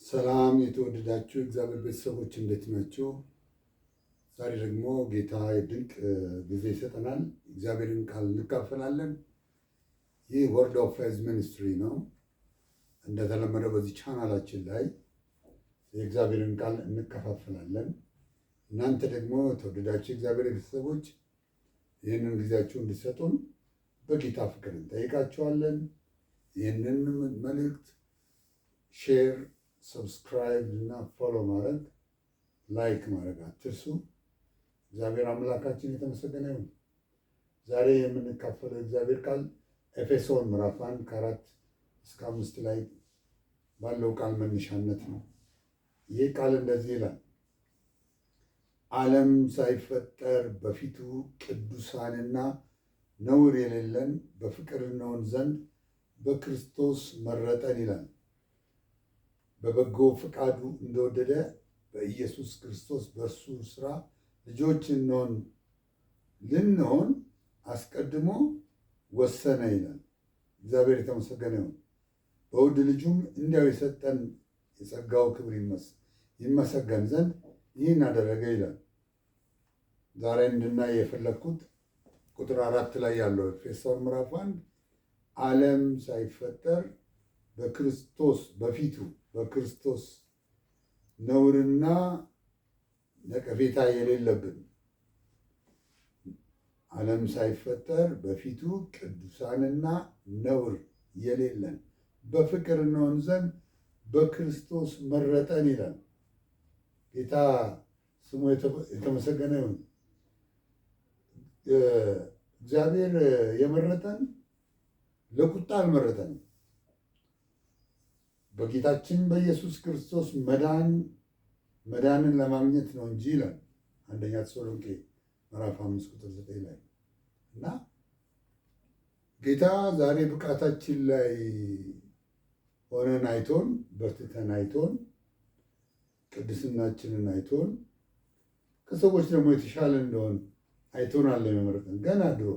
ሰላም የተወደዳችሁ እግዚአብሔር ቤተሰቦች እንዴት ናቸው? ዛሬ ደግሞ ጌታ ድንቅ ጊዜ ይሰጠናል። እግዚአብሔርን ቃል እንካፈላለን። ይህ ወርድ ኦፍ ፌዝ ሚኒስትሪ ነው። እንደተለመደው በዚህ ቻናላችን ላይ የእግዚአብሔርን ቃል እንከፋፈላለን። እናንተ ደግሞ የተወደዳችሁ እግዚአብሔር ቤተሰቦች ይህንን ጊዜያችሁ እንዲሰጡን በጌታ ፍቅር እንጠይቃችኋለን። ይህንን መልእክት ሼር፣ ሰብስክራይብ እና ፎሎ ማድረግ፣ ላይክ ማድረግ አትርሱ። እግዚአብሔር አምላካችን የተመሰገነ ይሁን። ዛሬ የምንካፈለው እግዚአብሔር ቃል ኤፌሶን ምዕራፍ 1 ከ4 እስከ 5 ላይ ባለው ቃል መነሻነት ነው። ይህ ቃል እንደዚህ ይላል: ዓለም ሳይፈጠር በፊቱ ቅዱሳንና ነውር የሌለን በፍቅር እንሆን ዘንድ በክርስቶስ መረጠን ይላል። በበጎ ፈቃዱ እንደወደደ በኢየሱስ ክርስቶስ በእርሱ ስራ ልጆች ልንሆን አስቀድሞ ወሰነ ይላል። እግዚአብሔር የተመሰገነ ይሁን። በውድ ልጁም እንዲያው የሰጠን የጸጋው ክብር ይመሰገን ዘንድ ይህን አደረገ ይላል። ዛሬ እንድናይ የፈለግኩት ቁጥር 4 ላይ ያለው ኤፌሶን ምዕራፍ 1 ዓለም ሳይፈጠር በክርስቶስ ነውርና ነቀፌታ የሌለብን፣ ዓለም ሳይፈጠር በፊቱ ቅዱሳንና ነውር የሌለን በፍቅር እንሆን ዘንድ በክርስቶስ መረጠን ይላል። ጌታ ስሙ የተመሰገነ ይሁን። እግዚአብሔር የመረጠን ለቁጣ አልመረጠንም። በጌታችን በኢየሱስ ክርስቶስ መዳንን ለማግኘት ነው እንጂ ይላል አንደኛ ተሰሎንቄ ምዕራፍ 5 ቁጥር 9 ላይ እና ጌታ ዛሬ ብቃታችን ላይ ሆነን አይቶን፣ በርትተን አይቶን፣ ቅድስናችንን አይቶን፣ ከሰዎች ደግሞ የተሻለ እንደሆን አይቶናል የመረጠን ገና ድሮ።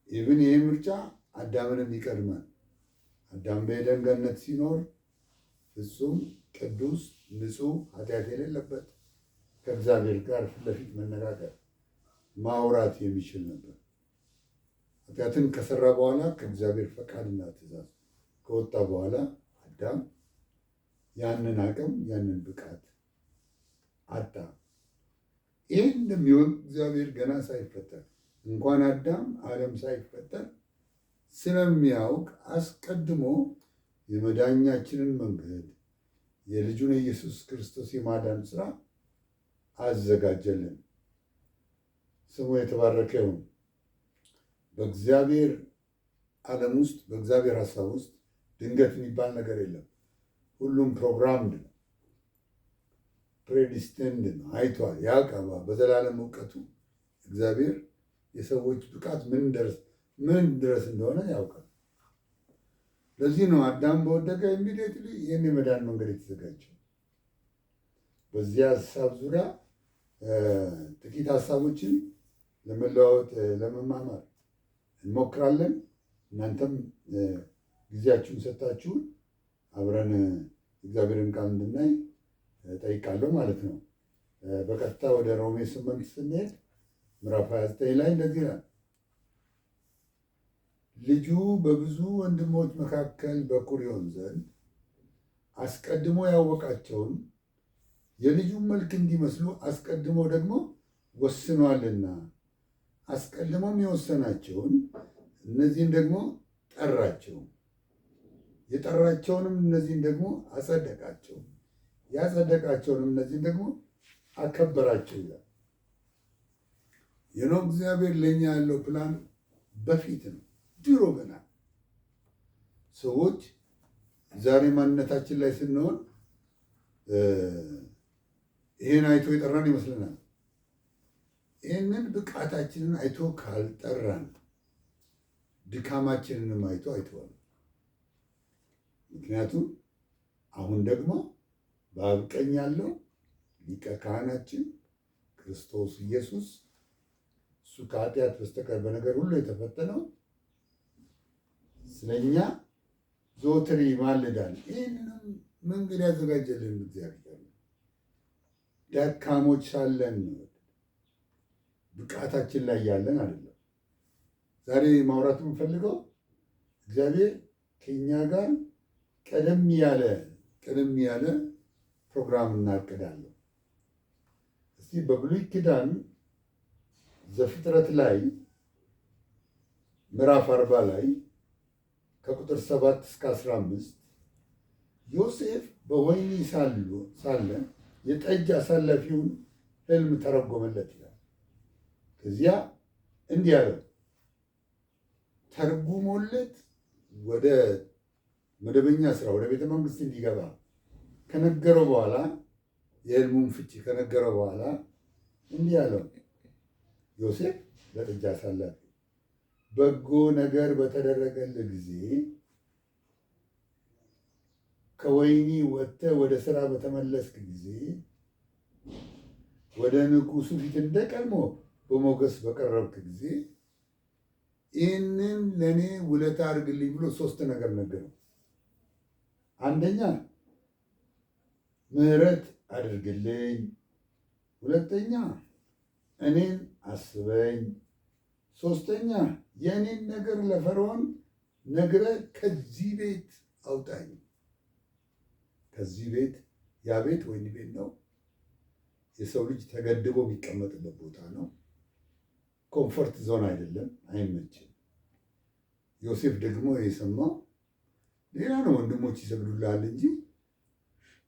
ኢቭን ይህ ምርጫ አዳምንም ይቀድማል። አዳም በኤደን ገነት ሲኖር ፍጹም ቅዱስ፣ ንጹሕ፣ ኃጢአት የሌለበት ከእግዚአብሔር ጋር ፊት ለፊት መነጋገር ማውራት የሚችል ነበር። ኃጢአትን ከሰራ በኋላ ከእግዚአብሔር ፈቃድና ትእዛዝ ከወጣ በኋላ አዳም ያንን አቅም ያንን ብቃት አጣ። ይህን እንደሚሆን እግዚአብሔር ገና ሳይፈጠር እንኳን አዳም ዓለም ሳይፈጠር ስለሚያውቅ አስቀድሞ የመዳኛችንን መንገድ የልጁን የኢየሱስ ክርስቶስ የማዳን ስራ አዘጋጀልን። ስሙ የተባረከ ይሁን። በእግዚአብሔር ዓለም ውስጥ በእግዚአብሔር ሀሳብ ውስጥ ድንገት የሚባል ነገር የለም። ሁሉም ፕሮግራምድ ነው፣ ፕሬዲስቲንድ ነው። አይቷል፣ ያውቃል። በዘላለም እውቀቱ እግዚአብሔር የሰዎች ብቃት ምን ድረስ እንደሆነ ያውቃል። ለዚህ ነው አዳም በወደቀ ኢሚዲየትሊ ይህን የመዳን መንገድ የተዘጋጀው። በዚያ ሀሳብ ዙሪያ ጥቂት ሀሳቦችን ለመለዋወጥ ለመማማር እንሞክራለን። እናንተም ጊዜያችሁን ሰጥታችሁን አብረን እግዚአብሔርን ቃል እንድናይ ጠይቃለሁ ማለት ነው። በቀጥታ ወደ ሮሜ 8 ስንሄድ ምዕራፍ 29 ላይ እንደዚህ ይላል: ልጁ በብዙ ወንድሞች መካከል በኩር ይሆን ዘንድ አስቀድሞ ያወቃቸውን የልጁን መልክ እንዲመስሉ አስቀድሞ ደግሞ ወስኗልና፣ አስቀድሞም የወሰናቸውን እነዚህን ደግሞ ጠራቸው፣ የጠራቸውንም እነዚህን ደግሞ አጸደቃቸው፣ ያጸደቃቸውንም እነዚህን ደግሞ አከበራቸው ይላል። የኖህ እግዚአብሔር ለእኛ ያለው ፕላን በፊት ነው። ድሮ ገና ሰዎች ዛሬ ማንነታችን ላይ ስንሆን ይህን አይቶ የጠራን ይመስለናል። ይህንን ብቃታችንን አይቶ ካልጠራን ድካማችንንም አይቶ አይተዋል። ምክንያቱም አሁን ደግሞ በአብ ቀኝ ያለው ሊቀ ካህናችን ክርስቶስ ኢየሱስ እሱ ከኃጢአት በስተቀር በነገር ሁሉ የተፈተነው ስለኛ ዘወትር ይማልዳል። ይህንንም መንገድ ያዘጋጀልን እግዚአብሔር ነው። ደካሞች ሳለን ብቃታችን ላይ ያለን አይደለም። ዛሬ ማውራት የምፈልገው እግዚአብሔር ከኛ ጋር ቀደም ያለ ፕሮግራም እናቅዳለን። እስቲ በብሉይ ኪዳን ዘፍጥረት ላይ ምዕራፍ 40 ላይ ከቁጥር 7 እስከ 15 ዮሴፍ በወህኒ ሳለ የጠጅ አሳላፊውን ሕልም ተረጎመለት ይላል። ከዚያ እንዲህ አለው፣ ተርጉሞለት ወደ መደበኛ ስራ ወደ ቤተ መንግስት እንዲገባ ከነገረው በኋላ የሕልሙን ፍቺ ከነገረው በኋላ እንዲህ አለው፣ ዮሴፍ ለጠጅ አሳላፊ በጎ ነገር በተደረገልህ ጊዜ ከወህኒ ወጥተህ ወደ ስራ በተመለስክ ጊዜ ወደ ንጉሱ ፊት እንደቀድሞ በሞገስ በቀረብክ ጊዜ ይህንን ለእኔ ውለታ አድርግልኝ ብሎ 3 ነገር ነገረው። አንደኛ ምሕረት አድርግልኝ፣ ሁለተኛ እኔን አስበኝ፣ ሶስተኛ የእኔን ነገር ለፈርዖን ነግረህ ከዚህ ቤት አውጣኝ። ከዚህ ቤት ያ ቤት ወህኒ ቤት ነው። የሰው ልጅ ተገድቦ የሚቀመጥበት ቦታ ነው። ኮምፎርት ዞን አይደለም፣ አይመችም። ዮሴፍ ደግሞ የሰማው ሌላ ነው። ወንድሞች ይሰግዱልሃል እንጂ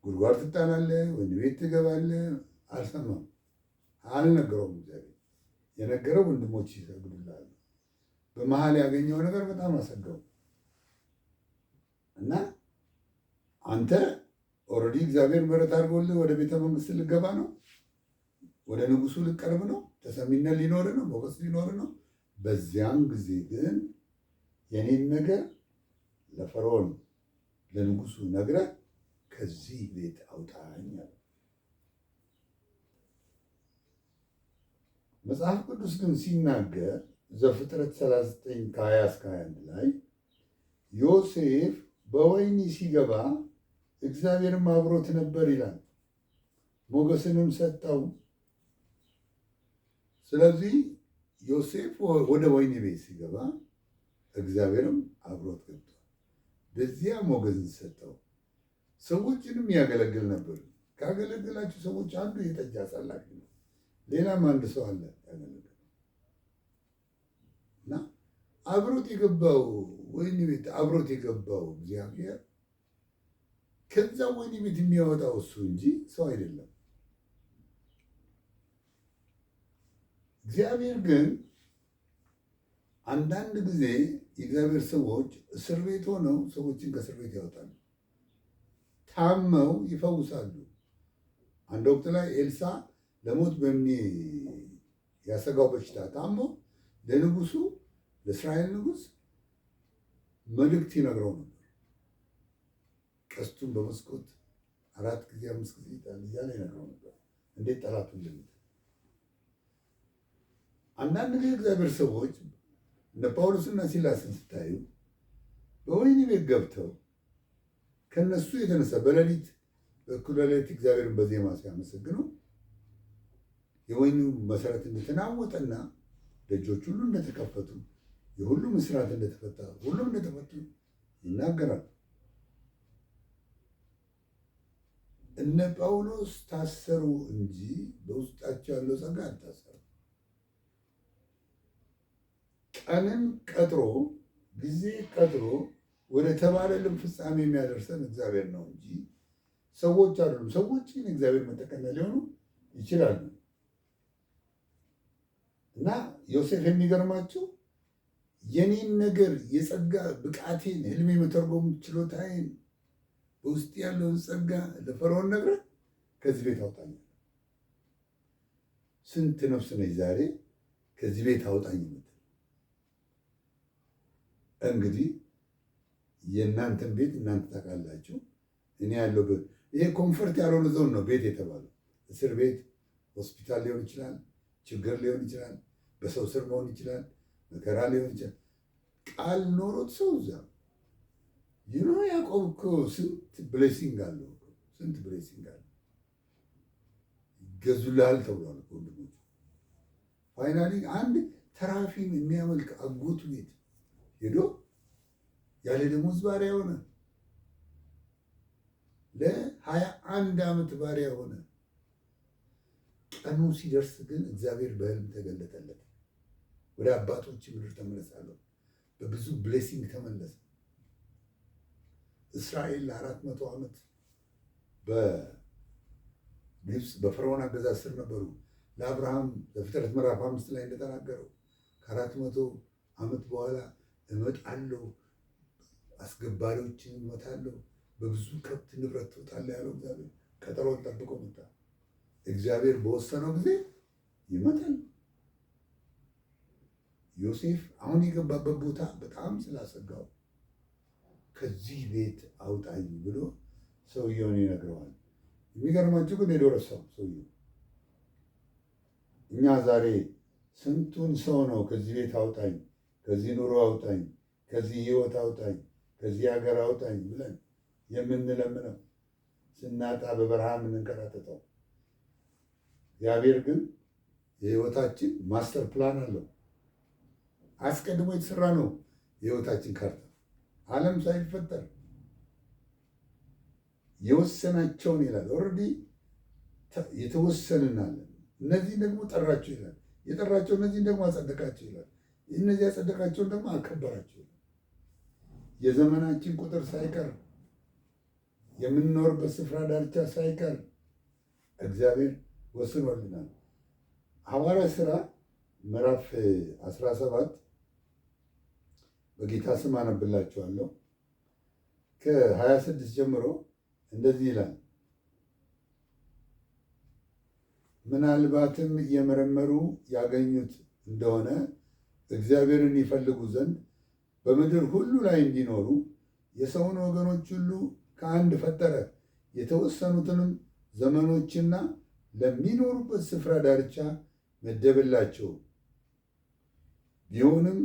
ጉድጓድ ትጣላለህ፣ ወህኒ ቤት ትገባለህ አልሰማም፣ አልነገረውም። እግዚአብሔር የነገረው ወንድሞች ይሰግዱልሃል። በመሀል ያገኘው ነገር በጣም አሰጋው እና አንተ ኦልሬዲ እግዚአብሔር ምሕረት አድርጎልህ ወደ ቤተ መንግስት ልገባ ነው፣ ወደ ንጉሱ ልቀርብ ነው፣ ተሰሚነት ሊኖር ነው፣ ሞገስ ሊኖር ነው። በዚያን ጊዜ ግን የኔን ነገር ለፈርዖን ለንጉሱ ነግረህ ከዚህ ቤት አውጣኝ አለ። መጽሐፍ ቅዱስ ግን ሲናገር ዘፍጥረት 39 ከ20 እስከ 21 ላይ ዮሴፍ በወህኒ ሲገባ እግዚአብሔርም አብሮት ነበር ይላል፣ ሞገስንም ሰጠው። ስለዚህ ዮሴፍ ወደ ወህኒ ቤት ሲገባ እግዚአብሔርም አብሮት ገብቷል። በዚያ ሞገስን ሰጠው። ሰዎችንም ያገለግል ነበር። ካገለገላቸው ሰዎች አንዱ የጠጅ አሳላፊ ነው። ሌላም አንድ ሰው አለ ያገለግል እና አብሮት የገባው ወህኒ ቤት አብሮት የገባው እግዚአብሔር ከዛ ወህኒ ቤት የሚያወጣው እሱ እንጂ ሰው አይደለም። እግዚአብሔር ግን አንዳንድ ጊዜ የእግዚአብሔር ሰዎች እስር ቤት ሆነው ሰዎችን ከእስር ቤት ያወጣሉ፣ ታመው ይፈውሳሉ። አንድ ወቅት ላይ ኤልሳ ለሞት ያሰጋው በሽታ ታሞ ለንጉሱ ለእስራኤል ንጉስ መልእክት ይነግረው ነበር። ቀስቱን በመስኮት 4 ጊዜ 5 ጊዜ ይጣል እያለ ይነግረው ነበር እንዴት ጠላቱ እንደሚል። አንዳንድ ጊዜ እግዚአብሔር ሰዎች እነ ጳውሎስና ሲላስን ስታዩ በወህኒ ቤት ገብተው ከነሱ የተነሳ በሌሊት በእኩለ ሌሊት እግዚአብሔርን በዜማ ሲያመሰግኑ የወህኒው መሰረት እንደተናወጠና ደጆች ሁሉ እንደተከፈቱ የሁሉም እስራት እንደተፈታ ሁሉም እንደተፈቱ ይናገራል። እነ ጳውሎስ ታሰሩ እንጂ በውስጣቸው ያለው ጸጋ አልታሰሩ። ቀንን ቀጥሮ ጊዜ ቀጥሮ ወደ ተባለልን ፍጻሜ የሚያደርሰን እግዚአብሔር ነው እንጂ ሰዎች አይደሉም። ሰዎች ግን እግዚአብሔር መጠቀሚያ ሊሆኑ ይችላሉ። እና ዮሴፍ የሚገርማቸው የኔን ነገር የጸጋ ብቃቴን ህልሜ መተርጎም ችሎታዬን በውስጥ ያለውን ጸጋ ለፈርዖን ነግረህ ከዚህ ቤት አውጣኝ። ስንት ነፍስ ነች ዛሬ ከዚህ ቤት አውጣኝ የምትል? እንግዲህ የእናንተን ቤት እናንተ ታውቃላችሁ። እኔ ያለሁበት ይሄ ኮምፈርት ያልሆነ ዞን ነው ቤት የተባለው። እስር ቤት፣ ሆስፒታል ሊሆን ይችላል፣ ችግር ሊሆን ይችላል፣ በሰው ስር መሆን ይችላል፣ መከራ ሊሆን ይችላል። ቃል ኖሮት ሰው እዛ ያዕቆብ እኮ ስንት ብሌሲንግ አለው፣ ስንት ብሌሲንግ አለው። ይገዙልሃል ተብሏል ወንድሞች። ፋይናሊ አንድ ተራፊም የሚያመልክ አጎቱ ቤት ሄዶ ያለ ደሞዝ ባሪያ ሆነ። ለ21 ዓመት ባሪያ ሆነ። ቀኑ ሲደርስ ግን እግዚአብሔር በሕልም ተገለጠለት። ወደ አባቶች ምድር ተመለሳለሁ፣ በብዙ ብሌሲንግ ተመለሰ። እስራኤል ለ400 ዓመት በግብፅ በፈርዖን አገዛዝ ስር ነበሩ። ለአብርሃም በፍጥረት ምዕራፍ 5 ላይ እንደተናገረው ከ400 ዓመት በኋላ እመጣለሁ፣ አስገባሪዎችን እመታለሁ፣ በብዙ ከብት ንብረት ትወጣለህ ያለው እግዚአብሔር ቀጠሮን ጠብቆ መጣ። እግዚአብሔር በወሰነው ጊዜ ይመጣል። ዮሴፍ አሁን የገባበት ቦታ በጣም ስላሰጋው ከዚህ ቤት አውጣኝ ብሎ ሰውየውን ይነግረዋል። የሚገርማችሁ ግን ሄዶ ረሳው ሰውየው። እኛ ዛሬ ስንቱን ሰው ነው ከዚህ ቤት አውጣኝ፣ ከዚህ ኑሮ አውጣኝ፣ ከዚህ ህይወት አውጣኝ፣ ከዚህ ሀገር አውጣኝ ብለን የምንለምነው ስናጣ በበረሃ የምንንከራተተው። እግዚአብሔር ግን የህይወታችን ማስተር ፕላን አለው። አስቀድሞ የተሰራ ነው የህይወታችን ካርታ። ዓለም ሳይፈጠር የወሰናቸውን ይላል። ኦልሬዲ የተወሰንናለን። እነዚህን ደግሞ ጠራቸው ይላል። የጠራቸው እነዚህን ደግሞ አጸደቃቸው ይላል። እነዚህ ያጸደቃቸውን ደግሞ አከበራቸው ይላል። የዘመናችን ቁጥር ሳይቀር የምንኖርበት ስፍራ ዳርቻ ሳይቀር እግዚአብሔር ወስኖልናል። ሐዋርያት ሥራ ምዕራፍ 17 በጌታ ስም አነብላችኋለሁ። ከ26 ጀምሮ እንደዚህ ይላል። ምናልባትም እየመረመሩ ያገኙት እንደሆነ እግዚአብሔርን ይፈልጉ ዘንድ በምድር ሁሉ ላይ እንዲኖሩ የሰውን ወገኖች ሁሉ ከአንድ ፈጠረ፣ የተወሰኑትንም ዘመኖችና ለሚኖሩበት ስፍራ ዳርቻ መደበላቸው። ቢሆንም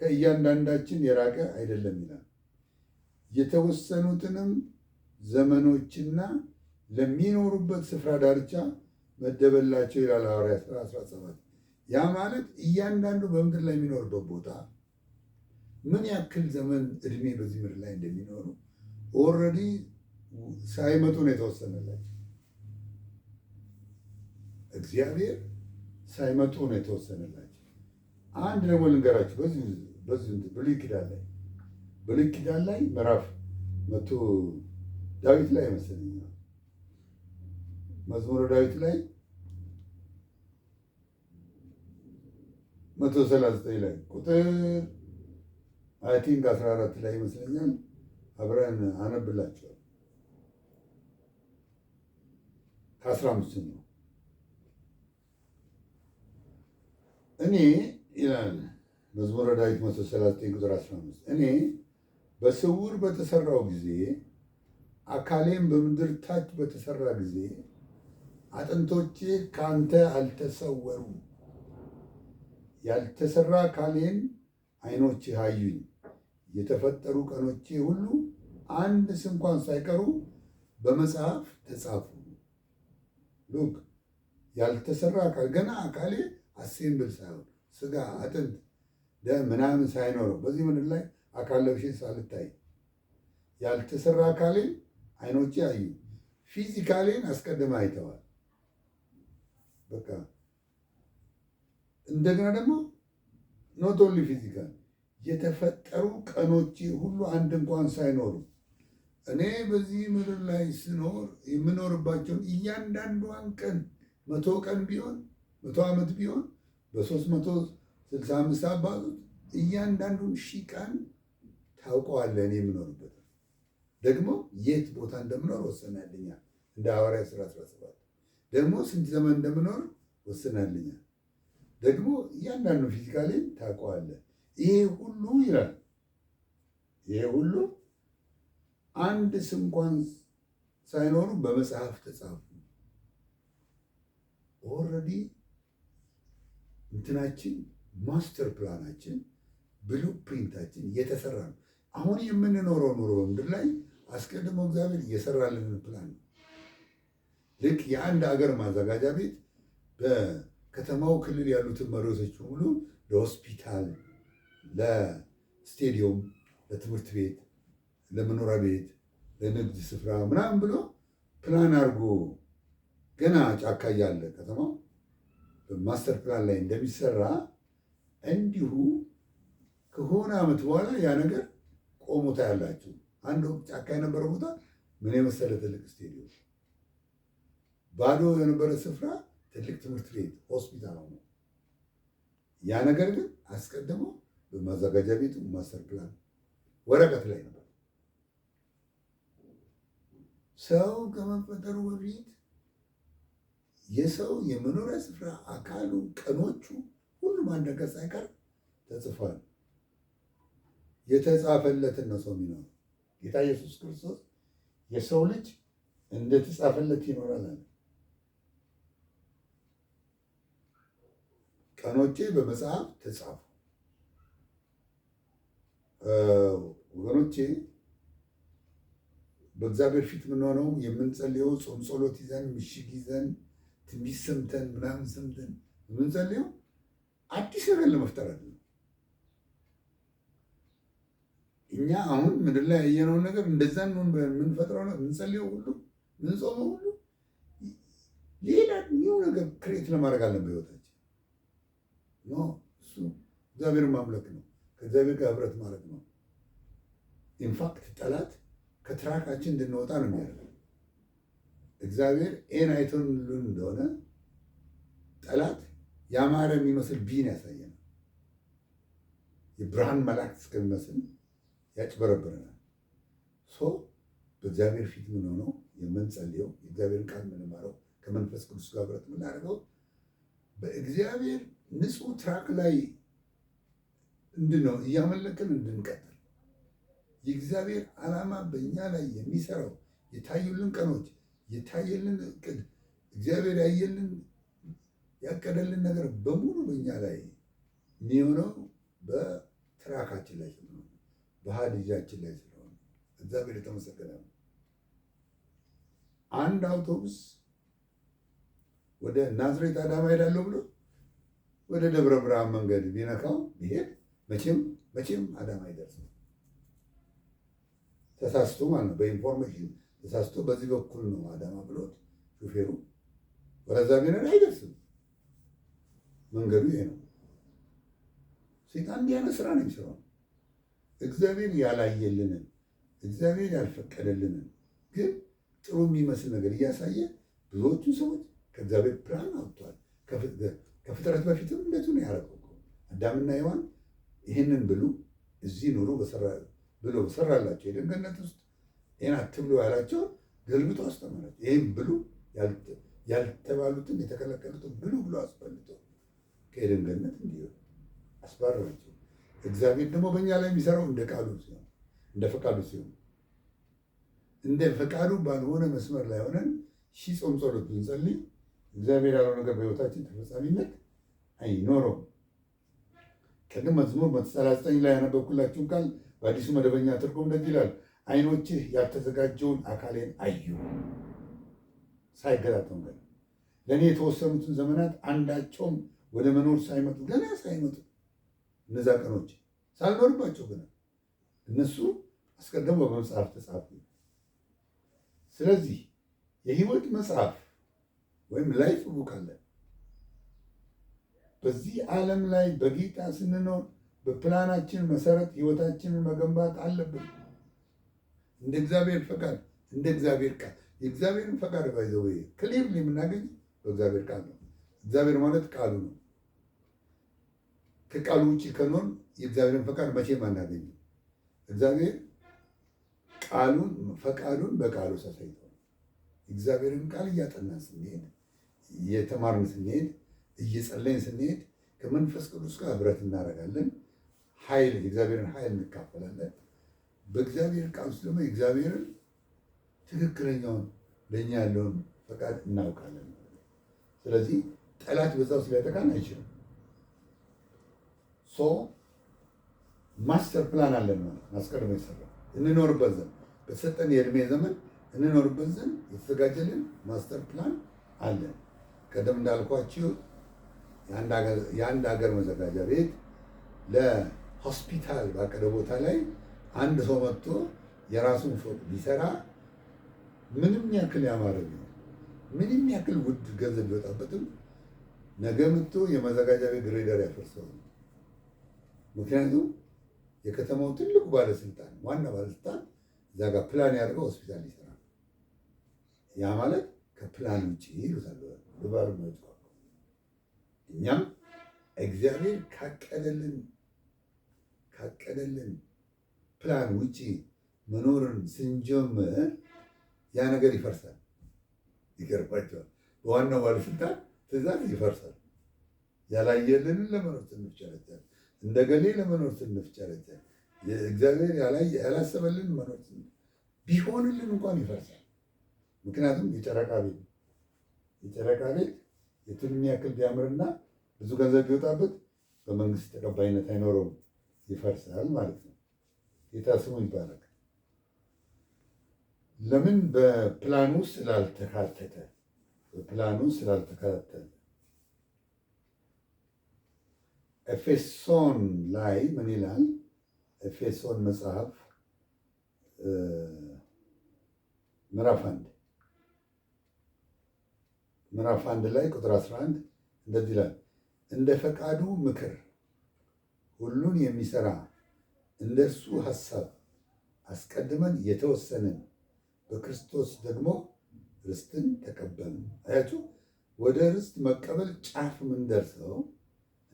ከእያንዳንዳችን የራቀ አይደለም ይላል። የተወሰኑትንም ዘመኖችና ለሚኖሩበት ስፍራ ዳርቻ መደበላቸው ይላል ሐዋርያት ሥራ 17። ያ ማለት እያንዳንዱ በምድር ላይ የሚኖርበት ቦታ ምን ያክል ዘመን እድሜ በዚህ ምድር ላይ እንደሚኖሩ ኦልሬዲ ሳይመጡ ነው የተወሰነላቸው። እግዚአብሔር ሳይመጡ ነው የተወሰነላቸው። አንድ ደግሞ ልንገራችሁ። በዚህ ብሉይ ኪዳን ላይ ምዕራፍ ዳዊት ላይ መሰለኝ መዝሙረ ዳዊት ላይ 139 ላይ ቁጥር 14 ላይ ይመስለኛል። አብረን አነብላችኋል። ከ15 ነው። እኔ ይላል መዝሙረ ዳዊት 139 ቁጥር 15 እኔ በስውር በተሰራው ጊዜ አካሌም በምድር ታች በተሰራ ጊዜ አጥንቶቼ ካንተ አልተሰወሩ። ያልተሰራ አካሌን ዓይኖቼ አዩኝ። የተፈጠሩ ቀኖቼ ሁሉ አንድ ስንኳን ሳይቀሩ በመጽሐፍ ተጻፉ። ሉክ ያልተሰራ አካል ገና አካሌ አሴምብል ሳይሆን ስጋ አጥንት ደም ምናምን ሳይኖረው በዚህ ምድር ላይ አካል ለብሼ ሳልታይ ያልተሰራ አካሌን ዓይኖቼ አዩ። ፊዚካሌን አስቀድመ አይተዋል። በቃ እንደገና ደግሞ ኖት ኦንሊ ፊዚካል የተፈጠሩ ቀኖቼ ሁሉ አንድ እንኳን ሳይኖሩ እኔ በዚህ ምድር ላይ ስኖር የምኖርባቸውን እያንዳንዷን ቀን 100 ቀን ቢሆን 100 ዓመት ቢሆን በ365 አባዙት እያንዳንዱን 1000 ቀን ታውቀዋለህ። እኔ የምኖርበት ደግሞ የት ቦታ እንደምኖር ወሰናልኛል። እንደ ሐዋርያት ሥራ 17 ደግሞ ስንት ዘመን እንደምኖር ወሰናልኛል። ደግሞ እያንዳንዱ ፊዚካሊ ታውቀዋለህ። ይሄ ሁሉ ይላል ይሄ ሁሉ አንድ ስንኳን ሳይኖሩ በመጽሐፍ ተጻፉ። ኦልሬዲ እንትናችን ማስተር ፕላናችን ብሉ ፕሪንታችን የተሰራ ነው። አሁን የምንኖረው ኑሮ በምድር ላይ አስቀድሞ እግዚአብሔር እየሰራልን ፕላን ነው። ልክ የአንድ ሀገር ማዘጋጃ ቤት በከተማው ክልል ያሉትን መሬቶች ሁሉ ለሆስፒታል፣ ለስቴዲየም፣ ለትምህርት ቤት፣ ለመኖሪያ ቤት፣ ለንግድ ስፍራ ምናምን ብሎ ፕላን አድርጎ ገና ጫካ እያለ ከተማው በማስተር ፕላን ላይ እንደሚሰራ እንዲሁ ከሆነ ዓመት በኋላ ያ ነገር ቆሞ ታያላችሁ። አንድ ወቅት ጫካ የነበረ ቦታ ምን የመሰለ ትልቅ ስቴዲየም፣ ባዶ የነበረ ስፍራ ትልቅ ትምህርት ቤት፣ ሆስፒታል ሆኖ ያ ነገር ግን አስቀድሞ በማዘጋጃ ቤቱ ማስተር ፕላን ወረቀት ላይ ነበር። ሰው ከመፈጠሩ በፊት የሰው የመኖሪያ ስፍራ አካሉ፣ ቀኖቹ፣ ሁሉም አንድ ነገር ሳይቀር ተጽፏል። የተጻፈለትን ነው ሰው የሚኖረው። ጌታ ኢየሱስ ክርስቶስ የሰው ልጅ እንደተጻፈለት ይኖራል አለ። ቀኖቼ በመጽሐፍ ተጻፉ። ወገኖቼ በእግዚአብሔር ፊት የምንሆነው የምንጸልየው ጾም ጸሎት ይዘን ምሽግ ይዘን ትንቢት ሰምተን ምናምን ሰምተን የምንጸልየው አዲስ ነገር ለመፍጠር አይደለም። እኛ አሁን ምድር ላይ ያየነውን ነገር እንደዛ ነው የምንፈጥረው ነው የምንጸልየው ሁሉ የምንጾመው ሁሉ ሌላ ኒው ነገር ክሬት ለማድረግ አለን በህይወታችን። ኖ እሱ እግዚአብሔርን ማምለክ ነው፣ ከእግዚአብሔር ጋር ህብረት ማለት ነው። ኢንፋክት ጠላት ከትራካችን እንድንወጣ ነው የሚያደርገው። እግዚአብሔር ኤን አይቶንልን እንደሆነ ጠላት ያማረ የሚመስል ቢን ያሳየናል። የብርሃን መላእክት እስከሚመስል ያጭበረብረናል። በእግዚአብሔር ፊት ምን ሆነው የምንጸልየው የእግዚአብሔርን ቃል የምንማረው ከመንፈስ ቅዱስ ጋር ህብረት የምናደርገው በእግዚአብሔር ንጹህ ትራክ ላይ እንድነው እያመለክን እንድንቀጥል የእግዚአብሔር ዓላማ በእኛ ላይ የሚሰራው የታዩልን ቀኖች የታየልን እቅድ እግዚአብሔር ያየልን ያቀደልን ነገር በሙሉ በእኛ ላይ የሚሆነው በትራካችን ላይ ስለሆነ በሀዲጃችን ላይ ስለሆነ እግዚአብሔር የተመሰገነ ነው። አንድ አውቶቡስ ወደ ናዝሬት አዳማ ሄዳለሁ ብሎ ወደ ደብረ ብርሃን መንገድ ቢነካው ቢሄድ መቼም አዳማ አይደርስም። ተሳስቶ ማለት ነው። በኢንፎርሜሽን ተሳስቶ በዚህ በኩል ነው አዳማ ብሎት ሹፌሩ ወደዛ ቢነዳ አይደርስም። መንገዱ ይሄ ነው። ሰይጣን እንዲህ አይነት ስራ ነው የሚሰራው። እግዚአብሔር ያላየልንን እግዚአብሔር ያልፈቀደልንን ግን ጥሩ የሚመስል ነገር እያሳየ ብዙዎቹ ሰዎች ከእግዚአብሔር ፕላን አውጥቷል። ከፍጥረት በፊትም እንደዚሁ ነው ያደረገው። አዳምና ሔዋን ይህንን ብሉ እዚህ ኑሩ ብሎ በሰራላቸው የኤደን ገነት ውስጥ ይህን አትብሉ ያላቸው ገልብጦ አስተማራቸው። ይህም ብሉ ያልተባሉትን የተከለከሉትን ብሉ ብሎ አስበልጦ ከኤደን ገነት እንዲሁ አስባረራቸው። እግዚአብሔር ደግሞ በእኛ ላይ የሚሰራው እንደ ቃሉ ሲሆን እንደ ፈቃዱ ሲሆን እንደ ፈቃዱ ባልሆነ መስመር ላይ ሆነን ጾም ጸሎት ብንጸልይ እግዚአብሔር ያለው ነገር በሕይወታችን ተፈጻሚነት አይኖረውም። ቅድም መዝሙር 139 ላይ ያነበብኩላችሁ ቃል በአዲሱ መደበኛ ትርጉም እንደዚህ ይላል፣ ዓይኖችህ ያልተዘጋጀውን አካሌን አዩ። ሳይገጣጠም ገና ለእኔ የተወሰኑትን ዘመናት አንዳቸውም ወደ መኖር ሳይመጡ ገና ሳይመጡ እነዛ ቀኖች ሳልኖርባቸው ገና እነሱ አስቀድሞ በመጽሐፍ ተጻፉ። ስለዚህ የህይወት መጽሐፍ ወይም ላይፍ ቡክ አለ። በዚህ ዓለም ላይ በጌታ ስንኖር በፕላናችን መሰረት ህይወታችንን መገንባት አለብን። እንደ እግዚአብሔር ፈቃድ፣ እንደ እግዚአብሔር ቃል። የእግዚአብሔርን ፈቃድ ባይዘው ክሊር የምናገኝ በእግዚአብሔር ቃል ነው። እግዚአብሔር ማለት ቃሉ ነው። ከቃሉ ውጭ ከኖር የእግዚአብሔርን ፈቃድ መቼም አናገኝም። እግዚአብሔር ቃሉን ፈቃዱን በቃሉ ተሳይቶ እግዚአብሔርን ቃል እያጠናን ስንሄድ እየተማርን ስንሄድ እየጸለይን ስንሄድ ከመንፈስ ቅዱስ ጋር ህብረት እናደርጋለን። ኃይል የእግዚአብሔርን ኃይል እንካፈላለን። በእግዚአብሔር ቃል ውስጥ ደግሞ የእግዚአብሔርን ትክክለኛውን ለእኛ ያለውን ፈቃድ እናውቃለን። ስለዚህ ጠላት በዛው ሊያጠቃን አይችልም። ማስተር ፕላን አለን ማለት አስቀድሞ የሰራ እንኖርበት ዘንድ በተሰጠን የእድሜ ዘመን እንኖርበት ዘንድ የተዘጋጀልን ማስተር ፕላን አለን። ቀደም እንዳልኳችሁ የአንድ ሀገር መዘጋጃ ቤት ለሆስፒታል ባቀደ ቦታ ላይ አንድ ሰው መጥቶ የራሱን ፎቅ ቢሰራ ምንም ያክል ያማረ ቢሆን ምንም ያክል ውድ ገንዘብ ቢወጣበትም ነገ መጥቶ የመዘጋጃ ቤት ግሬደር ያፈርሰው። ምክንያቱም የከተማው ትልቁ ባለስልጣን ዋና ባለስልጣን እዛ ጋር ፕላን ያደርገው ሆስፒታል ይሰራል። ያ ማለት ከፕላን ውጭ ይሉታል ልባሉ ነው። እኛም እግዚአብሔር ካቀደልን ፕላን ውጭ መኖርን ስንጀምር ያ ነገር ይፈርሳል። ይገርባቸዋል። በዋናው ባለስልጣን ትእዛዝ ይፈርሳል። ያላየልንን ለመኖር ስንፍጨረጨር፣ እንደገሌ ለመኖር ስንፍጨረጨር፣ እግዚአብሔር ያላሰበልን መኖር ቢሆንልን እንኳን ይፈርሳል። ምክንያቱም የጨረቃ ቤት የቱንም ያክል ቢያምርና ብዙ ገንዘብ ቢወጣበት በመንግስት ተቀባይነት አይኖረውም፣ ይፈርሳል ማለት ነው። ጌታ ስሙ ይባረክ። ለምን? በፕላኑ ስላልተካተተ። ኤፌሶን ላይ ምን ይላል? ኤፌሶን መጽሐፍ ምዕራፍ 1 ላይ ቁጥር 11 እንደዚህ ይላል፣ እንደ ፈቃዱ ምክር ሁሉን የሚሰራ እንደሱ ሐሳብ አስቀድመን የተወሰንን በክርስቶስ ደግሞ ርስትን ተቀበልን። አያችሁ፣ ወደ ርስት መቀበል ጫፍ የምንደርሰው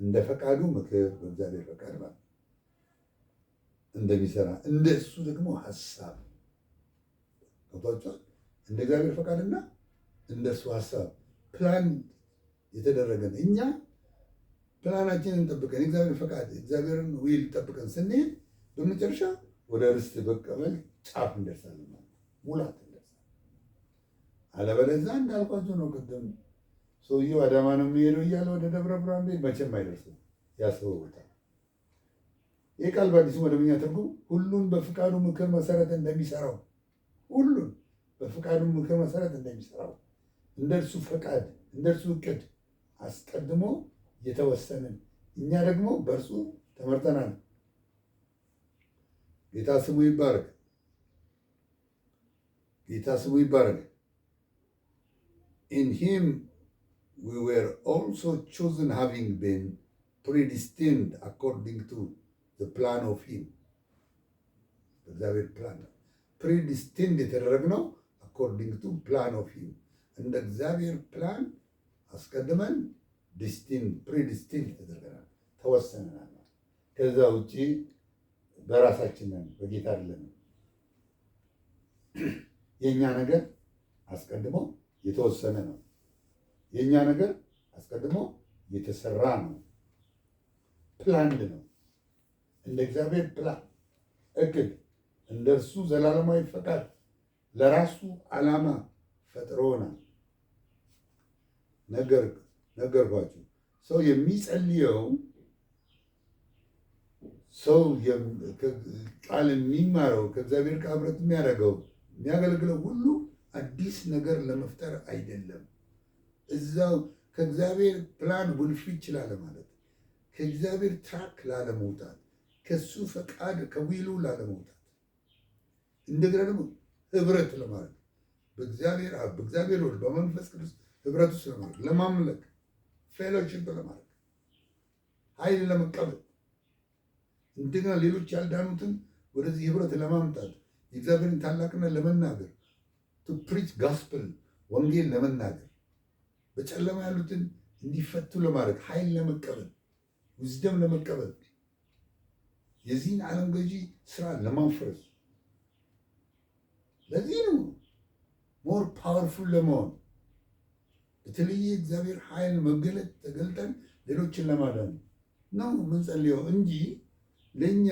እንደ ፈቃዱ ምክር በእግዚአብሔር ፈቃድ ማለት እንደሚሰራ እንደሱ ደግሞ ሐሳብ ገብቷችኋል። እንደ እግዚአብሔር ፈቃድና እንደሱ ሐሳብ ፕላን የተደረገን እኛ ፕላናችንን ጠብቀን የእግዚአብሔር ፈቃድ እግዚአብሔርን ዊል ጠብቀን ስንሄድ በመጨረሻ ወደ ርስት መቀበል ጫፍ እንደርሳለን ማለት ሙላት እንደርሳለን። አለበለዚያ እንዳልኳቸው ነው ቅድም ሰውየው አዳማ ነው የሚሄደው እያለ ወደ ደብረ ብርሃን ቤት መቼም አይደርስም። ያስበው ቦታ ይህ ቃል በአዲሱ መደበኛ ትርጉም ሁሉን በፍቃዱ ምክር መሰረት እንደሚሰራው እንደርሱ ፈቃድ እንደርሱ እቅድ አስቀድሞ የተወሰንን እኛ ደግሞ በእርሱ ተመርጠናል። ጌታ ስሙ ይባረክ። In him we were also chosen, having been predestined according to the plan of him. እግዚአብሔር ፕላን predestined የተደረግነው according to plan of him እንደ እግዚአብሔር ፕላን አስቀድመን predestined ተደርገናል፣ ተወሰነናል። ከዛ ውጪ በራሳችን ነን፣ በጌታ አይደለንም። የኛ ነገር አስቀድሞ የተወሰነ ነው። የኛ ነገር አስቀድሞ የተሰራ ነው። ፕላንድ ነው። እንደ እግዚአብሔር ፕላን እቅድ፣ እንደ እርሱ ዘላለማዊ ፈቃድ ለራሱ ዓላማ ፈጥሮናል። ነገርኳችሁ። ሰው የሚጸልየው ሰው ቃል የሚማረው ከእግዚአብሔር ጋር ህብረት የሚያደርገው የሚያገለግለው ሁሉ አዲስ ነገር ለመፍጠር አይደለም። እዛው ከእግዚአብሔር ፕላን ውልፊት ላለማለት፣ ከእግዚአብሔር ትራክ ላለመውጣት፣ ከሱ ፈቃድ ከዊሉ ላለመውጣት፣ እንደገና ደግሞ ህብረት ለማድረግ በእግዚአብሔር አብ በእግዚአብሔር ወልድ በመንፈስ ቅዱስ ህብረት ውስጥ ለማድረግ ለማምለክ ፌሎሺፕ ለማድረግ ኃይል ለመቀበል እንደገና ሌሎች ያልዳኑትን ወደዚህ ህብረት ለማምጣት የእግዚአብሔርን ታላቅነት ለመናገር ቱ ፕሪች ጋስፕል ወንጌል ለመናገር በጨለማ ያሉትን እንዲፈቱ ለማድረግ ኃይል ለመቀበል ዊዝደም ለመቀበል የዚህን ዓለም ገዢ ስራ ለማፍረስ ለዚህ ነው ሞር ፓወርፉል ለመሆን በተለየ እግዚአብሔር ኃይል መገለጥ ተገልጠን ሌሎችን ለማዳን ነው የምንጸልየው እንጂ ለእኛ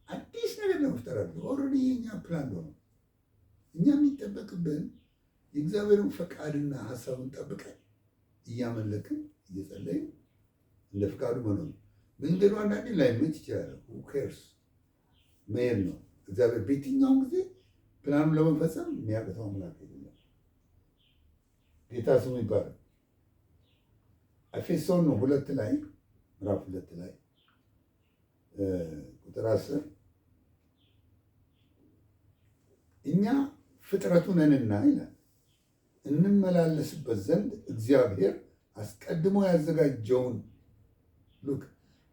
አዲስ ነገር ለመፍጠር አለ። ኦልሬዲ የኛ ፕላን ነው። እኛ የሚጠበቅብን የእግዚአብሔርን ፈቃድና ሀሳቡን ጠብቀን እያመለክን እየጸለይን እንደ ፈቃዱ መኖር። መንገዱ አንዳንዴ ላይመች ይችላል። who cares መሄድ ነው። እግዚአብሔር በየትኛውም ጊዜ ፕላኑን ለመፈጸም የሚያቅተው አምላክ አይደለም። ጌታ ስሙ ይባላል። ኤፌሶን ነው ምዕራፍ 2 ላይ ቁጥር 10 እኛ ፍጥረቱ ነንና ይላል እንመላለስበት ዘንድ እግዚአብሔር አስቀድሞ ያዘጋጀውን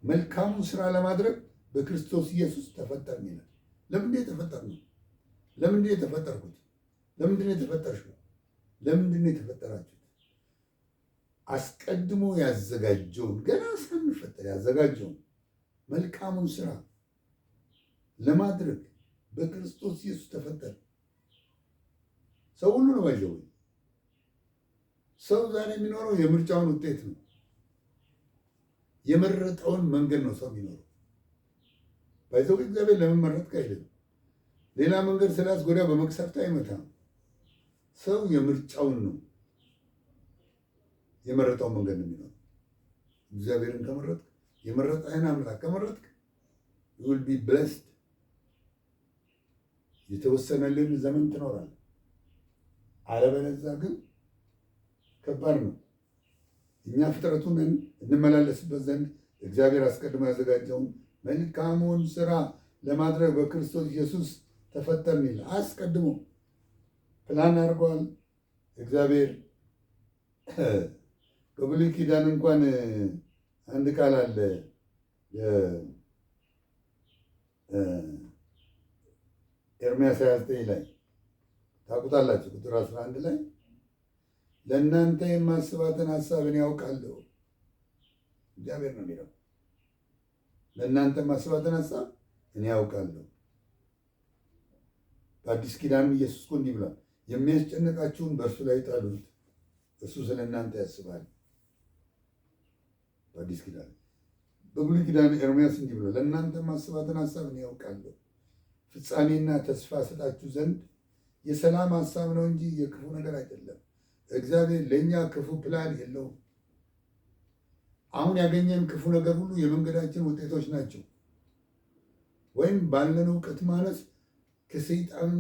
መልካሙን ስራ ለማድረግ በክርስቶስ ኢየሱስ ተፈጠርን ይላል። ለምንድን የተፈጠርነው? ለምንድን የተፈጠርኩት? ለምንድን የተፈጠርሽው? ለምንድን የተፈጠራችሁት? አስቀድሞ ያዘጋጀውን ገና ሳንፈጠር ያዘጋጀውን መልካሙን ስራ ለማድረግ በክርስቶስ ኢየሱስ ተፈጠረ። ሰው ሁሉ ነው ባይዘው። ሰው ዛሬ የሚኖረው የምርጫውን ውጤት ነው። የመረጠውን መንገድ ነው ሰው የሚኖረው። ባይዘው እግዚአብሔር ለምን መረጥክ አይልም። ሌላ መንገድ ስላስጎዳ በመቅሰፍት አይመታም። ሰው የምርጫውን ነው የመረጠውን መንገድ ነው የሚኖረው። እግዚአብሔርን ከመረጥክ የመረጠህን አምላክ ከመረጥክ you will be blessed። የተወሰነልን ዘመን ትኖራለህ። አለበለዚያ ግን ከባድ ነው። እኛ ፍጥረቱን እንመላለስበት ዘንድ እግዚአብሔር አስቀድሞ ያዘጋጀውን መልካሙን ስራ ለማድረግ በክርስቶስ ኢየሱስ ተፈጠርን ይላል። አስቀድሞ ፕላን አድርጓል እግዚአብሔር። በብሉይ ኪዳን እንኳን አንድ ቃል አለ ኤርምያስ 29 ላይ ታውቁታላችሁ። ቁጥር 11 ላይ ለእናንተ የማስባትን ሀሳብ እኔ ያውቃለሁ። እግዚአብሔር ነው የሚለው። ለእናንተ የማስባትን ሀሳብ እኔ ያውቃለሁ። በአዲስ ኪዳንም ኢየሱስ እኮ እንዲህ ብሏል፣ የሚያስጨንቃችሁን በእርሱ ላይ ጣሉት፣ እሱ ስለ እናንተ ያስባል። በአዲስ ኪዳን። በብሉይ ኪዳን ኤርምያስ እንዲህ ብሏል፣ ለእናንተ የማስባትን ሀሳብ እኔ ያውቃለሁ፣ ፍጻሜና ተስፋ ሰጣችሁ ዘንድ የሰላም ሀሳብ ነው እንጂ የክፉ ነገር አይደለም። እግዚአብሔር ለእኛ ክፉ ፕላን የለውም። አሁን ያገኘን ክፉ ነገር ሁሉ የመንገዳችን ውጤቶች ናቸው። ወይም ባለን እውቀት ማነስ ከሰይጣን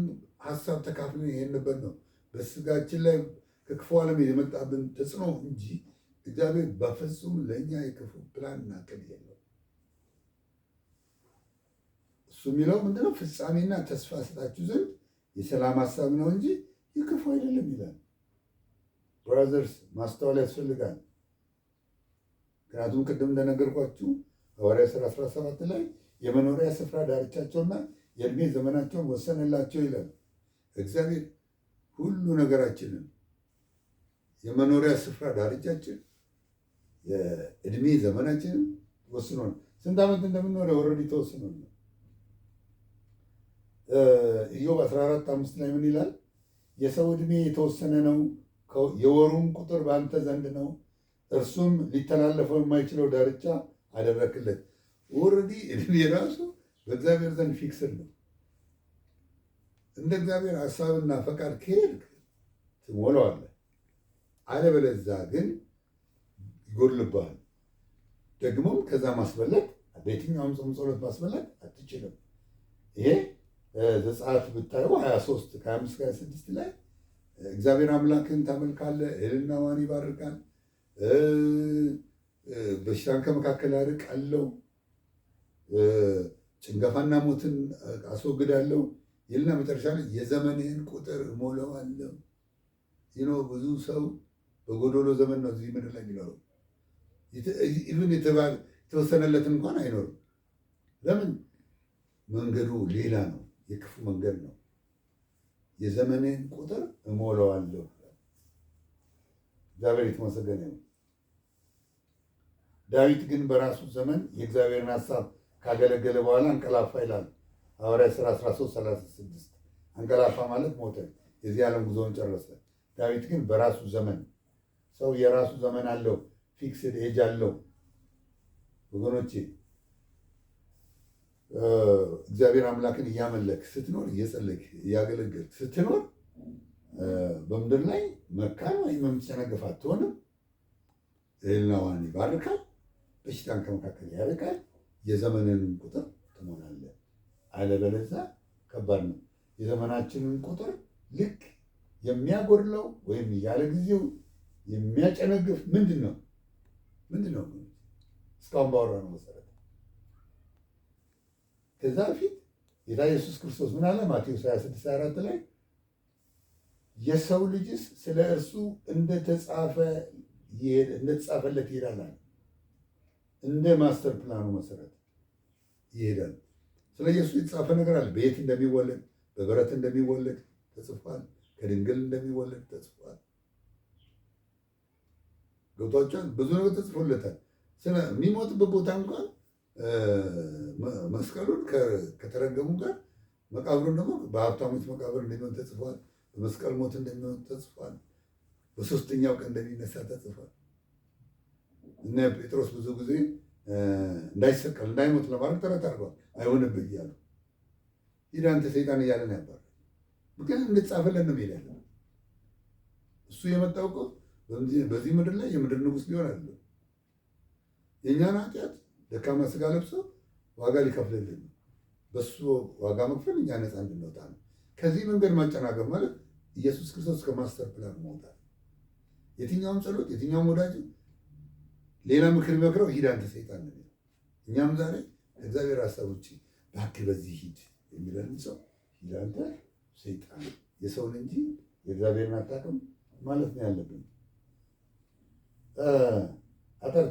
ሀሳብ ተካፍለን ይሄንበት ነው በስጋችን ላይ ከክፉ ዓለም የመጣብን ተጽዕኖ እንጂ እግዚአብሔር በፍጹም ለእኛ የክፉ ፕላን እና ዕቅድ የለው። እሱ የሚለው ምንድነው? ፍጻሜና ተስፋ ሰጣችሁ ዘንድ የሰላም ሀሳብ ነው እንጂ የክፉ አይደለም ይላል። ብራዘርስ ማስተዋል ያስፈልጋል። ምክንያቱም ቅድም እንደነገርኳችሁ ሐዋርያት ሥራ 17 ላይ የመኖሪያ ስፍራ ዳርቻቸውና የእድሜ ዘመናቸውን ወሰነላቸው ይላል። እግዚአብሔር ሁሉ ነገራችንን የመኖሪያ ስፍራ ዳርቻችን የእድሜ ዘመናችንን ወስኖ ነው። ስንት ዓመት እንደምንኖር ኦልሬዲ ተወስኖ ነው። ኢዮብ 14:5 ላይ ምን ይላል? የሰው እድሜ የተወሰነ ነው፣ የወሩም ቁጥር በአንተ ዘንድ ነው፣ እርሱም ሊተላለፈው የማይችለው ዳርቻ አደረክለት። ኦልሬዲ እድሜ ራሱ በእግዚአብሔር ዘንድ ፊክስድ ነው። እንደ እግዚአብሔር ሀሳብና ፈቃድ ከሄድክ ትሞላዋለህ። አለበለዚያ ግን ይጎድልብሃል። ደግሞም ከዛ ማስበለጥ በየትኛውም ጾም ጸሎት ማስበለጥ አትችልም። ይሄ ዘጸአት ብታዩ 23 ከ25-26 ላይ እግዚአብሔር አምላክን ታመልካለህ፣ እህልና ውሃን ይባርካል፣ በሽታን ከመካከል ያርቃለሁ፣ ጭንገፋና ሞትን አስወግዳለሁ ይልና መጨረሻ ላይ የዘመንህን ቁጥር እሞላዋለሁ። ብዙ ሰው በጎዶሎ ዘመን ነው እዚህ ምድር ላይ የሚኖረው። ኢቭን የተወሰነለትን እንኳን አይኖርም። ለምን? መንገዱ ሌላ ነው፣ የክፉ መንገድ ነው። የዘመንህን ቁጥር እሞላዋለሁ። እግዚአብሔር የተመሰገነ ነው። ዳዊት ግን በራሱ ዘመን የእግዚአብሔርን ሀሳብ ካገለገለ በኋላ አንቀላፋ ይላል ሐዋርያት ሥራ 13:36 አንቀላፋ ማለት ሞተ፣ የዚህ ዓለም ጉዞውን ጨረሰ። ዳዊት ግን በራሱ ዘመን፣ ሰው የራሱ ዘመን አለው፣ ፊክስድ ኤጅ አለው። ወገኖቼ እግዚአብሔር አምላክን እያመለክ ስትኖር፣ እየጸለክ እያገለገልክ ስትኖር በምድር ላይ መካን ወይም የምትጨነግፍ አትሆንም። እህልና ውሃን ይባርካል፣ በሽታን ከመካከል ያርቃል፣ የዘመንን ቁጥር ትሞላለህ። አለበለዚያ ከባድ ነው። የዘመናችንን ቁጥር ልክ የሚያጎድለው ወይም ያለ ጊዜው የሚያጨነግፍ ምንድን ነው? እስካሁን ባወራነው መሰረት ከዛ በፊት ጌታ ኢየሱስ ክርስቶስ ምን አለ? ማቴዎስ 26:24 ላይ የሰው ልጅስ ስለ እርሱ እንደተጻፈለት ይሄዳል። እንደ ማስተር ፕላኑ መሰረት ይሄዳል። ስለ ኢየሱስ የተጻፈ ነገር አለ። በየት እንደሚወለድ፣ በበረት እንደሚወለድ ተጽፏል። ከድንግል እንደሚወለድ ተጽፏል። ገብቷቸዋል። ብዙ ነገር ተጽፎለታል። የሚሞትበት ቦታ እንኳን መስቀሉን ከተረገሙ ጋር መቃብሩን ደግሞ በሀብታሞች መቃብር እንደሚሆን ተጽፏል። በመስቀል ሞት እንደሚሆን ተጽፏል። በሶስተኛው ቀን እንደሚነሳ ተጽፏል። እነ ጴጥሮስ ብዙ ጊዜ እንዳይሰቀል እንዳይሞት ለማድረግ ጥረት አድርገዋል። አይሆንብህ እያሉ ሂድ አንተ ሰይጣን እያለ ነው ያባረረው። ምክንያቱም እንደተጻፈለን ነው የሚሄድ ያለው። እሱ የመጣው እኮ በዚህ ምድር ላይ የምድር ንጉሥ ሊሆን አለ። የእኛን ኃጢአት ደካማ ስጋ ለብሶ ዋጋ ሊከፍልልን ነው። በሱ ዋጋ መክፈል እኛ ነፃ እንድንወጣ ነው። ከዚህ መንገድ ማጨናገር ማለት ኢየሱስ ክርስቶስ ከማስተር ፕላን መውጣት። የትኛውም ጸሎት፣ የትኛውም ወዳጅ ሌላ ምክር መክረው ሂድ አንተ ሰይጣን ነው። እኛም ዛሬ እግዚአብሔር ሀሳብ ውጭ እባክህ በዚህ ሂድ የሚለን ሰው ሂድ አንተ ሰይጣን፣ የሰውን እንጂ የእግዚአብሔርን አታውቅም ማለት ነው ያለብን።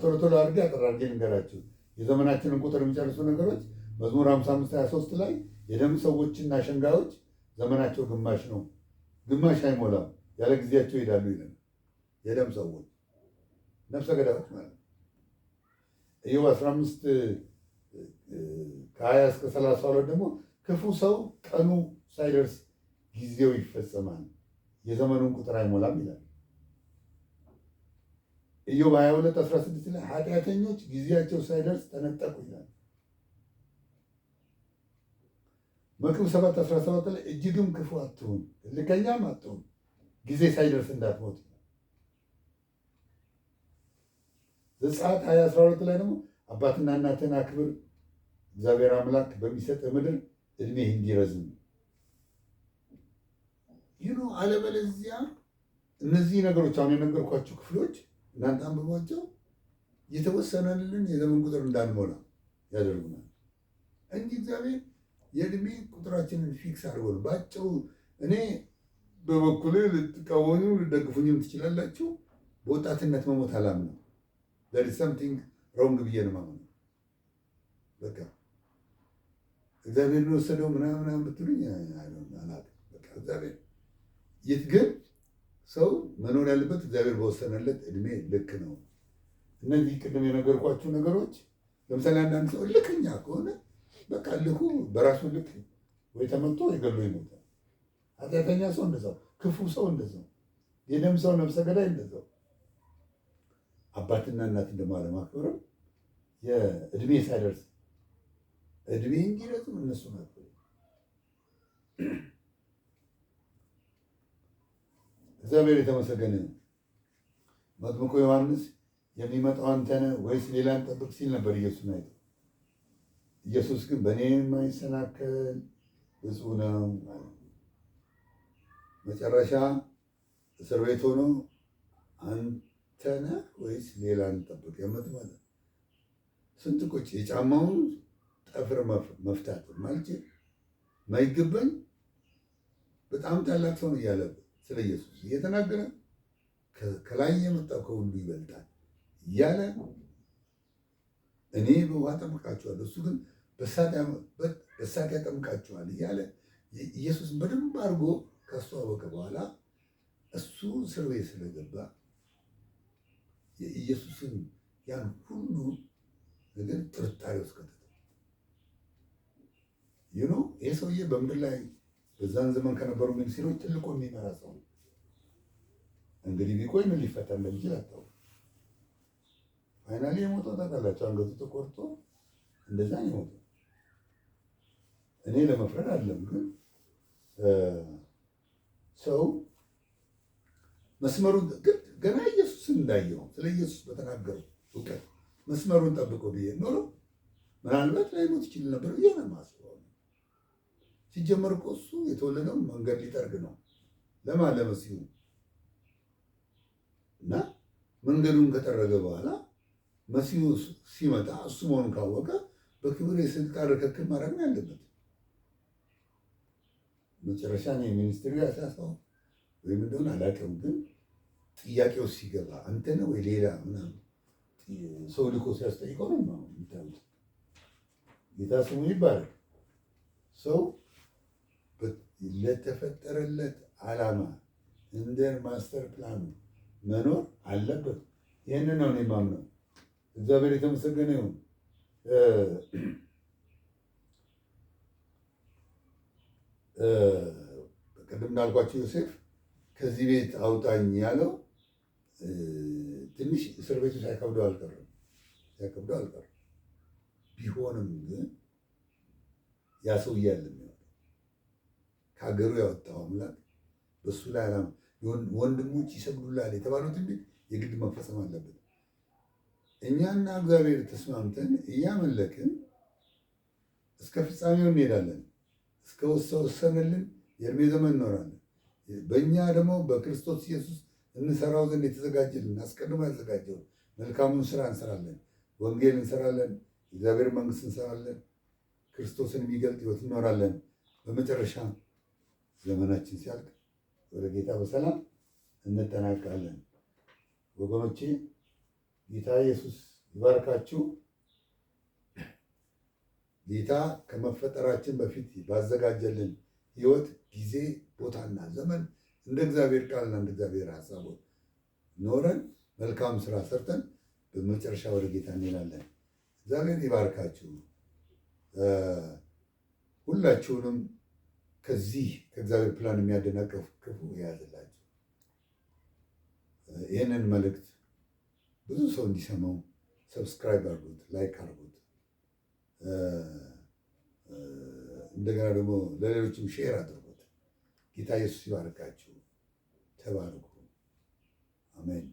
ቶሎ ቶሎ አድርጌ አጠር አድርጌ ልንገራችሁ። የዘመናችንን ቁጥር የሚጨርሱ ነገሮች መዝሙር 55:23 ላይ የደም ሰዎችና ሸንጋዮች ዘመናቸው ግማሽ ነው፣ ግማሽ አይሞላም፣ ያለ ጊዜያቸው ይሄዳሉ ይላል። የደም ሰዎች ነፍሰ ገዳዮች ማለት ነው። ኢዮብ 15:20-32 ደግሞ ክፉ ሰው ቀኑ ሳይደርስ ጊዜው ይፈጸማል፣ የዘመኑን ቁጥር አይሞላም ይላል። ኢዮብ 22:16 ላይ ኃጢአተኞች ጊዜያቸው ሳይደርስ ተነጠቁ ይላል። መክብብ 7:17 ላይ እጅግም ክፉ አትሁን፣ እልከኛም አትሁን፣ ጊዜ ሳይደርስ እንዳትሞት ይላል። ዘጸአት 20:12 ላይ ደግሞ አባትና እናትህን አክብር፣ እግዚአብሔር አምላክ በሚሰጥህ ምድር እድሜህ እንዲረዝም ይሉ። አለበለዚያ እነዚህ ነገሮች አሁን የነገርኳቸው ክፍሎች እናንተ አንብቧቸው የተወሰነልን የዘመን ቁጥር እንዳንሞላ ያደርጉናል እንጂ እግዚአብሔር የእድሜ ቁጥራችንን ፊክስ አድርጎ ነው። በአጭሩ እኔ በበኩሌ ልትቃወሙ ልደግፉኝም ትችላላችሁ። በወጣትነት መሞት አላምነው። there is something wrong ብዬ ነው የማምነው። በቃ እግዚአብሔር ወሰደው ምናምን ብትሉኝ አላውቅም። በቃ እግዚአብሔር የት ግን ሰው መኖር ያለበት እግዚአብሔር በወሰነለት እድሜ ልክ ነው። እነዚህ ቅድም የነገርኳችሁ ነገሮች ለምሳሌ አንዳንድ ሰው ልክኛ ከሆነ በቃ ልኩ በራሱ ልክ ወይ ተመቶ የገሎ ይሞታል። ኃጢአተኛ ሰው እንደዛው፣ ክፉ ሰው እንደዛው፣ የደም ሰው ነፍሰ ገዳይ እንደዛው። አባትና እናት እንደማለማክበርም የእድሜ ሳይደርስ እድሜ እንዲረዝም እነሱ ናቸው። እግዚአብሔር የተመሰገነ ነው። መጥምቁ ዮሐንስ የሚመጣው አንተ ነህ ወይስ ሌላን ጠብቅ ሲል ነበር ኢየሱስን አይቶ። ኢየሱስ ግን በእኔ የማይሰናከል ብፁዕ ነው ማለት ነው። መጨረሻ እስር ቤት ሆኖ አንተ ነህ ወይስ ሌላን ጠብቅ የምትመጣ ስንት ቁጭ የጫማውን ጠፍር መፍታት ማልችል ማይገባኝ በጣም ታላቅ ሰው ነው እያለ ስለ ኢየሱስ እየተናገረ ከላይ የመጣው ከሁሉ ይበልጣል እያለ እኔ በውሃ ጠምቃችኋለሁ እሱ ግን በእሳት ያጠምቃችኋል እያለ ኢየሱስ በደንብ አድርጎ ካስተዋወቀ በኋላ እሱ እስር ቤት ስለገባ የኢየሱስን ያን ሁሉ ነገር ጥርጣሬ ውስጥ ከተተ። ይህ ሰውዬ በምድር ላይ በዛን ዘመን ከነበሩ ሚኒስቴሮች ትልቁ የሚመራ ሰው ነው። እንግዲህ ቢቆይ ምን ሊፈታ እንደሚችል አታውቅም። ፋይናሊ የሞተው ታውቃላችሁ፣ አንገቱ ተቆርጦ እንደዛ ነው የሞተው። እኔ ለመፍረድ አይደለም፣ ግን ሰው መስመሩን ገና ኢየሱስን እንዳየው ስለ ኢየሱስ በተናገረው እውቀት መስመሩን ጠብቆ ብዬ ኖሮ ምናልባት ላይሞት ይችል ነበር ብዬ ነው የማስበው። ሲጀመር እኮ እሱ የተወለደው መንገድ ሊጠርግ ነው። ለማን? ለመሲሁ። እና መንገዱን ከጠረገ በኋላ መሲሁ ሲመጣ እሱ መሆኑን ካወቀ በክብር የስልጣን ርክክብ ማድረግ ነው ያለበት። መጨረሻ ነው ሚኒስትሪ ያሳሳው ወይም እንደሆነ አላውቅም፣ ግን ጥያቄው ሲገባ አንተ ነው ወይ ሌላ ምናምን ሰው ልኮ ሲያስጠይቀው ነው የምታዩት። ጌታ ስሙ ይባላል። ሰው ለተፈጠረለት ዓላማ እንደ ማስተር ፕላኑ መኖር አለበት። ይህንን ነው እኔ የማምነው። እግዚአብሔር የተመሰገነ ይሁን። ቅድም እንዳልኳቸው ዮሴፍ ከዚህ ቤት አውጣኝ ያለው ትንሽ እስር ቤቱ ሳይከብደው አልቀርም። ቢሆንም ግን ያ ሰው እያለ ከሀገሩ ያወጣው አምላክ በእሱ ላይ ዓላማ ወንድሞች ይሰግዱልሃል የተባለው ትንቢት የግድ መፈጸም አለበት። እኛና እግዚአብሔር ተስማምተን እያመለክን እስከ ፍጻሜው እንሄዳለን። እስከ ወሰነልን የእድሜ ዘመን እኖራለን። በእኛ ደግሞ በክርስቶስ ኢየሱስ እንሰራው ዘንድ የተዘጋጀልን አስቀድሞ ያዘጋጀው መልካሙን ስራ እንሰራለን። ወንጌል እንሰራለን። እግዚአብሔር መንግስት እንሰራለን። ክርስቶስን የሚገልጥ ህይወት እኖራለን። በመጨረሻ ዘመናችን ሲያልቅ ወደ ጌታ በሰላም እንጠናቀቃለን። ወገኖቼ ጌታ ኢየሱስ ይባርካችሁ። ጌታ ከመፈጠራችን በፊት ባዘጋጀልን ህይወት፣ ጊዜ፣ ቦታና ዘመን እንደ እግዚአብሔር ቃልና እንደ እግዚአብሔር ሀሳብ ኖረን መልካም ስራ ሰርተን በመጨረሻ ወደ ጌታ እንሄዳለን። እግዚአብሔር ይባርካችሁ። ሁላችሁንም ከዚህ ከእግዚአብሔር ፕላን የሚያደናቀፍ ክፉ የያዘላችሁ። ይህንን መልእክት ብዙ ሰው እንዲሰማው ሰብስክራይብ አድርጉት፣ ላይክ አድርጉት። እንደገና ደግሞ ለሌሎችም ሼር አድርጉት። ጌታ ኢየሱስ ይባርካችሁ። ተባረኩ። አሜን።